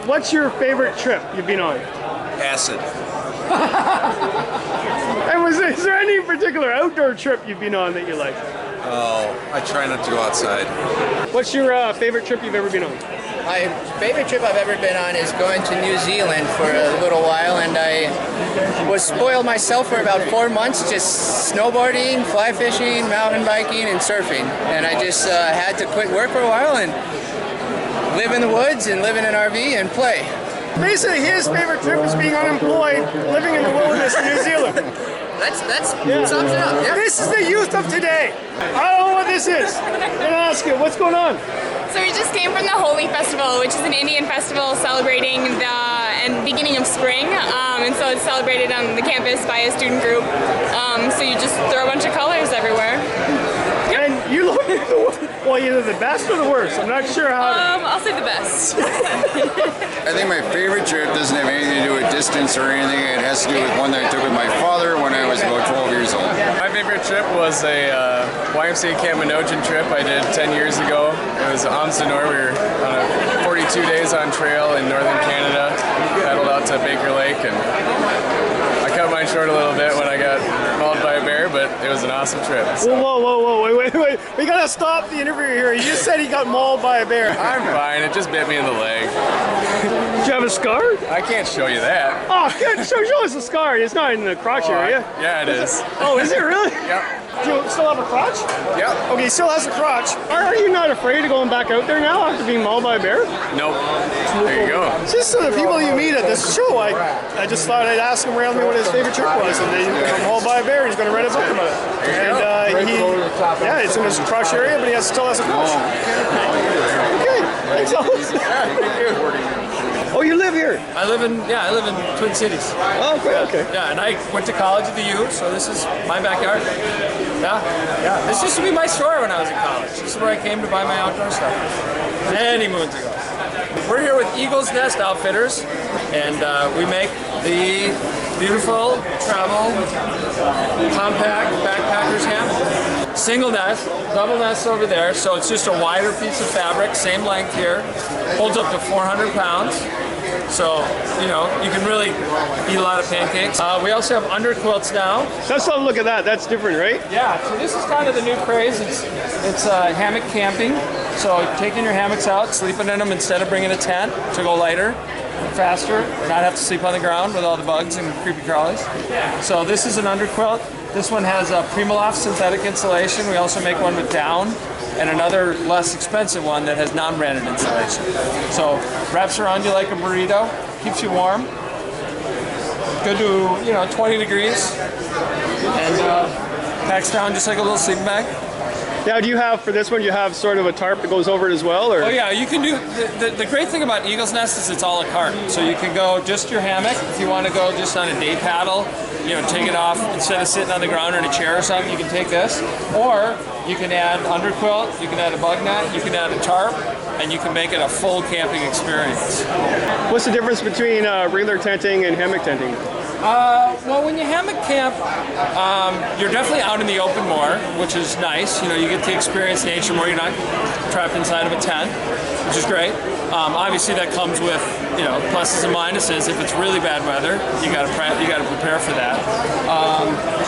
What's your favorite trip you've been on? Acid. And is there any particular outdoor trip you've been on that you like? Oh, I try not to go outside. What's your favorite trip you've ever been on? My favorite trip I've ever been on is going to New Zealand for a little while, and I was spoiled myself for about 4 months, just snowboarding, fly fishing, mountain biking, and surfing. And I just had to quit work for a while and live in the woods and live in an RV and play. Basically, his favorite trip is being unemployed, living in the wilderness in New Zealand. That's sums it up. Yeah. This is the youth of today. I don't know what this is. I'm gonna ask you, what's going on? So we just came from the Holy Festival, which is an Indian festival celebrating the beginning of spring, and so it's celebrated on the campus by a student group. So you just throw a bunch of colors everywhere. And you look well, either the best or the worst. I'm not sure how. I'll say the best. I think my favorite trip doesn't have anything to do with distance or anything. It has to do with one that I took with my father when I was about 12 years old. My favorite trip was a YMCA Camp Minojan trip I did 10 years ago. It was Amsterdam. We were on a 42 days on trail in northern Canada. Paddled out to Baker Lake, and I cut mine short a little bit when I got mauled by a bear, but it was an awesome trip. So. Whoa, wait. We gotta stop the interview here. You just said he got mauled by a bear. I'm fine. It just bit me in the leg. Do you have a scar? I can't show you that. Oh, good. Show us the scar. It's not in the crotch area. Yeah, it is. Oh, is it really? Yep. Do you still have a crotch? Yep. Okay, he still has a crotch. Are you not afraid of going back out there now after being mauled by a bear? Nope. There you go. Just so the people you meet at this show, I just thought I'd ask him randomly what his favorite trip was, and then he got mauled by a bear. He's going to write a book about it. And it's in his crotch area, but he still has a crotch. Okay, thanks, Alex. Oh, you live here? I live in Twin Cities. Oh, okay. Yeah, and I went to college at the U, so this is my backyard. Yeah. This used to be my store when I was in college. This is where I came to buy my outdoor stuff. Many moons ago. We're here with Eagle's Nest Outfitters, and we make the beautiful travel compact backpackers hammock. Single nest, double nest over there, so it's just a wider piece of fabric, same length here, holds up to 400 pounds. So, you can really eat a lot of pancakes. We also have underquilts now. Let's have a look at that. That's different, right? Yeah, so this is kind of the new craze. It's hammock camping. So taking your hammocks out, sleeping in them instead of bringing a tent to go lighter, faster, not have to sleep on the ground with all the bugs and creepy crawlies. So this is an underquilt. This one has a Primaloft synthetic insulation. We also make one with down, and another less expensive one that has non-branded insulation. So wraps around you like a burrito, keeps you warm. Good to 20 degrees, and packs down just like a little sleeping bag. Now, do you have, for this one, you have sort of a tarp that goes over it as well? Or? Oh yeah, you can do, the great thing about Eagle's Nest is it's a la carte. So you can go just your hammock. If you want to go just on a day paddle, take it off, instead of sitting on the ground or in a chair or something, you can take this. Or you can add underquilt, you can add a bug net, you can add a tarp, and you can make it a full camping experience. What's the difference between regular tenting and hammock tenting? Well, when you hammock camp, you're definitely out in the open more, which is nice. You get to experience nature more. You're not trapped inside of a tent, which is great. Obviously, that comes with pluses and minuses. If it's really bad weather, you got to prepare for that.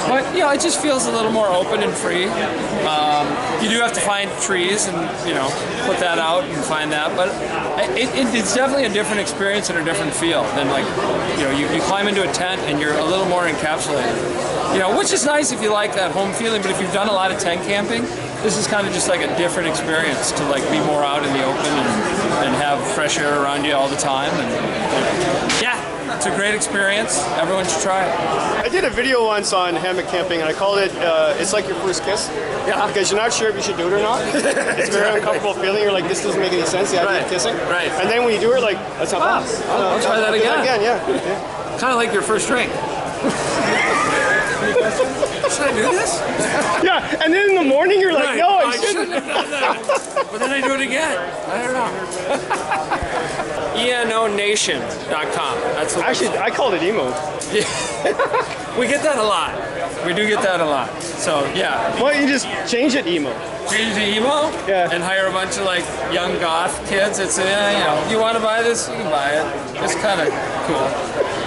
But it just feels a little more open and free. You do have to find trees and put that out and find that, but it's definitely a different experience and a different feel than you climb into a tent and you're a little more encapsulated. Which is nice if you like that home feeling, but if you've done a lot of tent camping, this is kind of just like a different experience to be more out in the open and have fresh air around you all the time. And it's a great experience. Everyone should try it. I did a video once on hammock camping, and I called it "It's like your first kiss." Yeah. Because you're not sure if you should do it or not. It's a very uncomfortable feeling. You're like, this doesn't make any sense. The idea of kissing. Right. And then when you do it, that's not fun. I'll try that again. Yeah. Kind of like your first drink. Should I do this? Yeah, and then in the morning you're like, no, I shouldn't have done that. But then I do it again. I don't know. ENOnation.com. That's actually, I called it emo. We get that a lot. We do get that a lot. So yeah. Why don't you just change it emo? Change the emo, Yeah. and hire a bunch of like young goth kids that say, you know, you want to buy this, you can buy it. It's kind of cool.